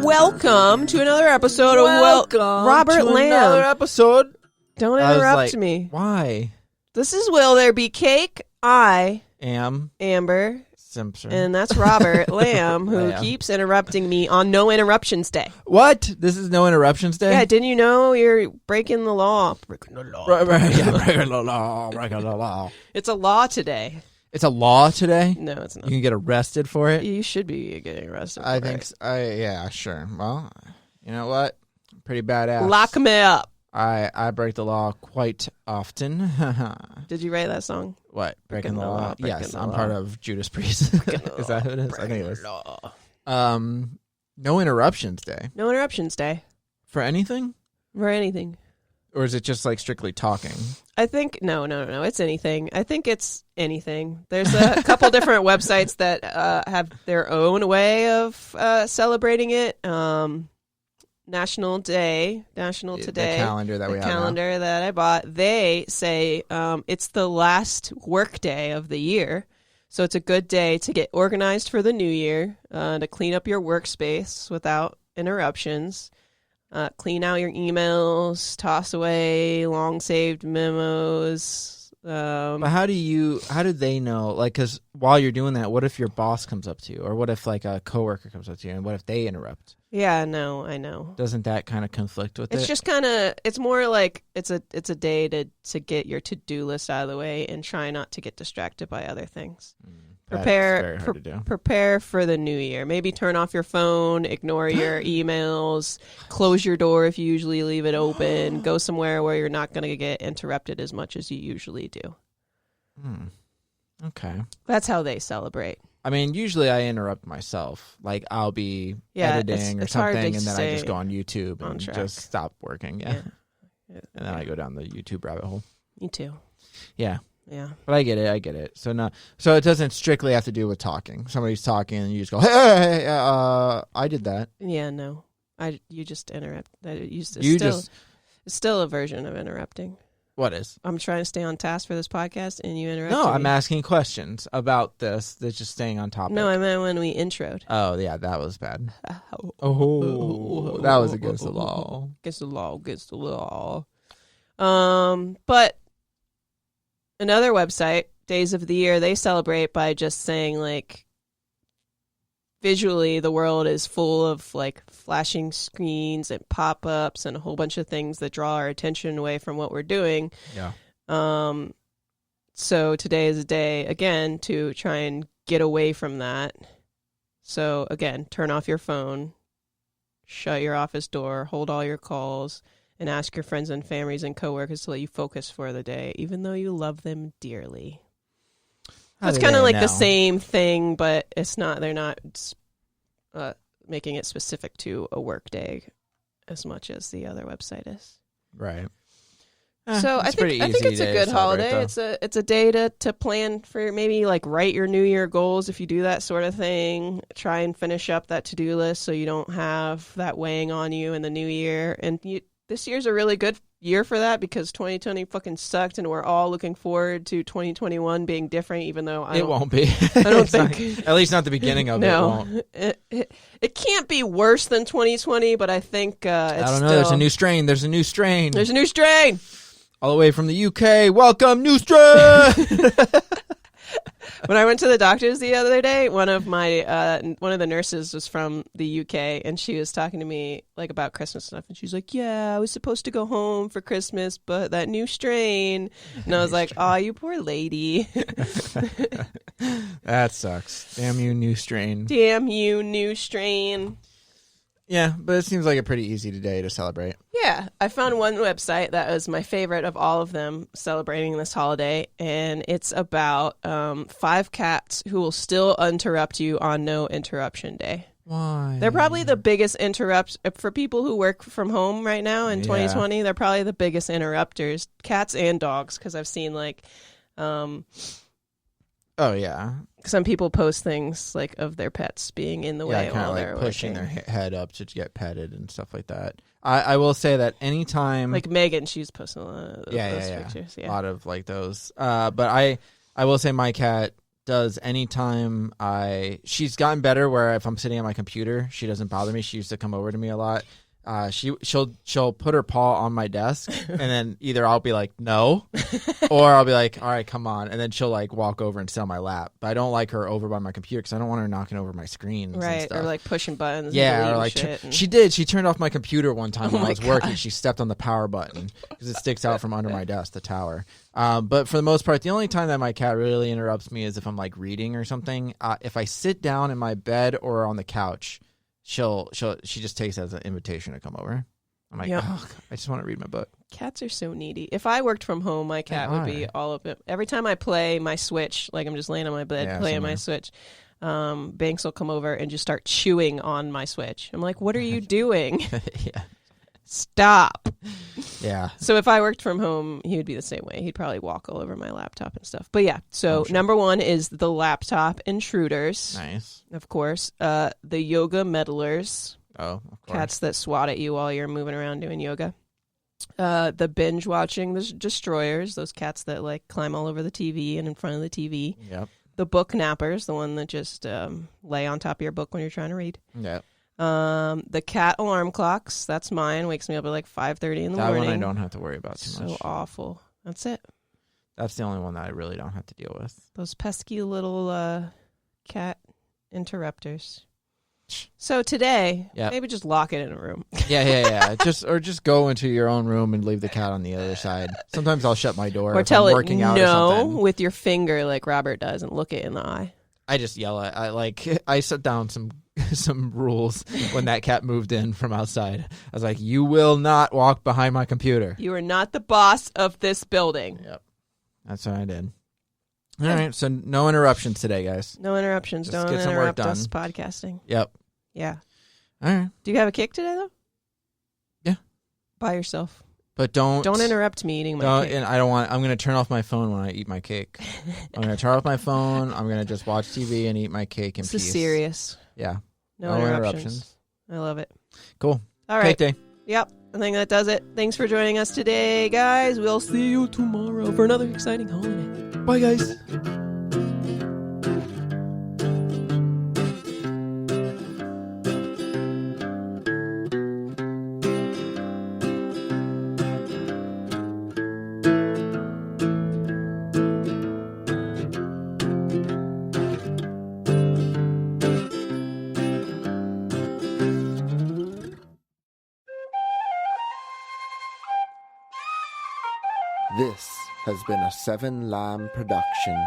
welcome to another episode of Robert Lamb. Another episode. Don't interrupt me. Why? This is Will There Be Cake? I am Amber Simpson. And that's Robert Lamb, who keeps interrupting me on No Interruptions Day. What? This is No Interruptions Day? Yeah, didn't you know you're breaking the law? Breaking the law. Breaking the law. Breaking the law. It's a law today. It's a law today? No, it's not. You can get arrested for it? You should be getting arrested I for think it. so. Yeah, sure. Well, you know what? Pretty badass. Lock me up. I break the law quite often. Did you write that song? What? Breaking the law? Yes, I'm law. part of Judas Priest. Is that who it is? I think it was. No Interruptions Day. No Interruptions Day. For anything? For anything. Or is it just like strictly talking? I think, no, it's anything. I think it's anything. There's a couple different websites that have their own way of celebrating it. National Today, the calendar that we have now. calendar that I bought, they say it's the last work day of the year. So it's a good day to get organized for the new year, to clean up your workspace without interruptions, clean out your emails, toss away long saved memos. But how do they know? Like, because while you're doing that, what if your boss comes up to you? Or what if like a coworker comes up to you and what if they interrupt? Yeah, no, I know. Doesn't that kind of conflict with it? It's just kind of, it's more like it's a day to get your to-do list out of the way and try not to get distracted by other things. Prepare for the new year. Maybe turn off your phone, ignore your emails, close your door if you usually leave it open, go somewhere where you're not going to get interrupted as much as you usually do. Okay. That's how they celebrate. I mean, usually I interrupt myself. Like, I'll be editing or something, and then I just go on YouTube and just stop working. Yeah. And then I go down the YouTube rabbit hole. Me too. Yeah. Yeah. But I get it. So it doesn't strictly have to do with talking. Somebody's talking and you just go, hey, I did that. Yeah, no. You just interrupt. It's still a version of interrupting. What is? I'm trying to stay on task for this podcast, and you interrupt. No, I'm asking questions about this. That's just staying on topic. No, I meant when we introed. Oh, yeah, that was bad. Oh, that was against the law. Against the law. But another website, Days of the Year, they celebrate by just saying, like, visually the world is full of like flashing screens and pop-ups and a whole bunch of things that draw our attention away from what we're doing. Yeah. So today is a day again to try and get away from that. So again, turn off your phone, shut your office door, hold all your calls, and ask your friends and families and coworkers to let you focus for the day, even though you love them dearly. It's kind of like the same thing, but it's not. They're not making it specific to a work day as much as the other website is. Right. So I think it's a good holiday. It's a day to plan for, maybe like write your New Year goals if you do that sort of thing. Try and finish up that to-do list so you don't have that weighing on you in the new year. And this year's a really good year for that because 2020 fucking sucked, and we're all looking forward to 2021 being different, even though it won't be. I don't think. At least not the beginning of it. Won't. It can't be worse than 2020, but I think I don't know. There's a new strain. There's a new strain. All the way from the UK. Welcome, new strain. When I went to the doctor's the other day, one of the nurses was from the UK, and she was talking to me like about Christmas stuff, and she's like, "Yeah, I was supposed to go home for Christmas, but that new strain." And I was like, "Oh, you poor lady." That sucks. Damn you, new strain. Damn you, new strain. Yeah, but it seems like a pretty easy day to celebrate. Yeah, I found one website that was my favorite of all of them celebrating this holiday, and it's about 5 cats who will still interrupt you on No Interruption Day. Why? They're probably the biggest interrupts for people who work from home right now in 2020. They're probably the biggest interrupters, cats and dogs, because I've seen like... Oh, yeah. Some people post things like of their pets being in the way while they're pushing working. their head up to get petted and stuff like that. I will say that anytime... Like Megan, she's posting a lot of those pictures. Yeah. A lot of like those. But I will say my cat does anytime she's gotten better where if I'm sitting at my computer, she doesn't bother me. She used to come over to me a lot. She'll put her paw on my desk, and then either I'll be like no, or I'll be like, all right, come on, and then she'll like walk over and sit on my lap. But I don't like her over by my computer because I don't want her knocking over my screen, right? And stuff. Or like pushing buttons. Yeah, or like she did. She turned off my computer one time when I was working. She stepped on the power button because it sticks out from under my desk, the tower. But for the most part, the only time that my cat really interrupts me is if I'm like reading or something. If I sit down in my bed or on the couch. She just takes it as an invitation to come over. I'm like, oh, I just want to read my book. Cats are so needy. If I worked from home, my cat would be all of it. Every time I play my Switch, like I'm just laying on my bed playing my Switch, Banks will come over and just start chewing on my Switch. I'm like, what are you doing? Yeah. Stop. Yeah. So if I worked from home, he would be the same way. He'd probably walk all over my laptop and stuff. But yeah, so number one is the laptop intruders. Nice. Of course. The yoga meddlers. Oh, of course. Cats that swat at you while you're moving around doing yoga. The binge watching, the destroyers, those cats that like climb all over the TV and in front of the TV. Yep. The book nappers, the one that just lay on top of your book when you're trying to read. Yep. The cat alarm clocks, that's mine. Wakes me up at like 5:30 in the morning. That one I don't have to worry about too much. So awful. That's it. That's the only one that I really don't have to deal with. Those pesky little cat interrupters. So today, maybe just lock it in a room. Yeah. Just go into your own room and leave the cat on the other side. Sometimes I'll shut my door or tell I'm it working out or no something. With your finger like Robert does and look it in the eye. I just yell at I set down some rules when that cat moved in from outside. I was like, you will not walk behind my computer. You are not the boss of this building. Yep. That's what I did. All right, so no interruptions today, guys. No interruptions. Just Don't get some work interrupt us done. podcasting. Yep. Yeah. All right. Do you have a cake today, though? Yeah. By yourself. But don't interrupt me eating my cake. And I'm going to turn off my phone when I eat my cake. I'm going to turn off my phone. I'm going to just watch TV and eat my cake in peace. This is serious. Yeah. No interruptions. I love it. Cool. All right. Cake day. Yep. I think that does it. Thanks for joining us today, guys. We'll see you tomorrow for another exciting holiday. Bye, guys. This has been a Seven Lamb production.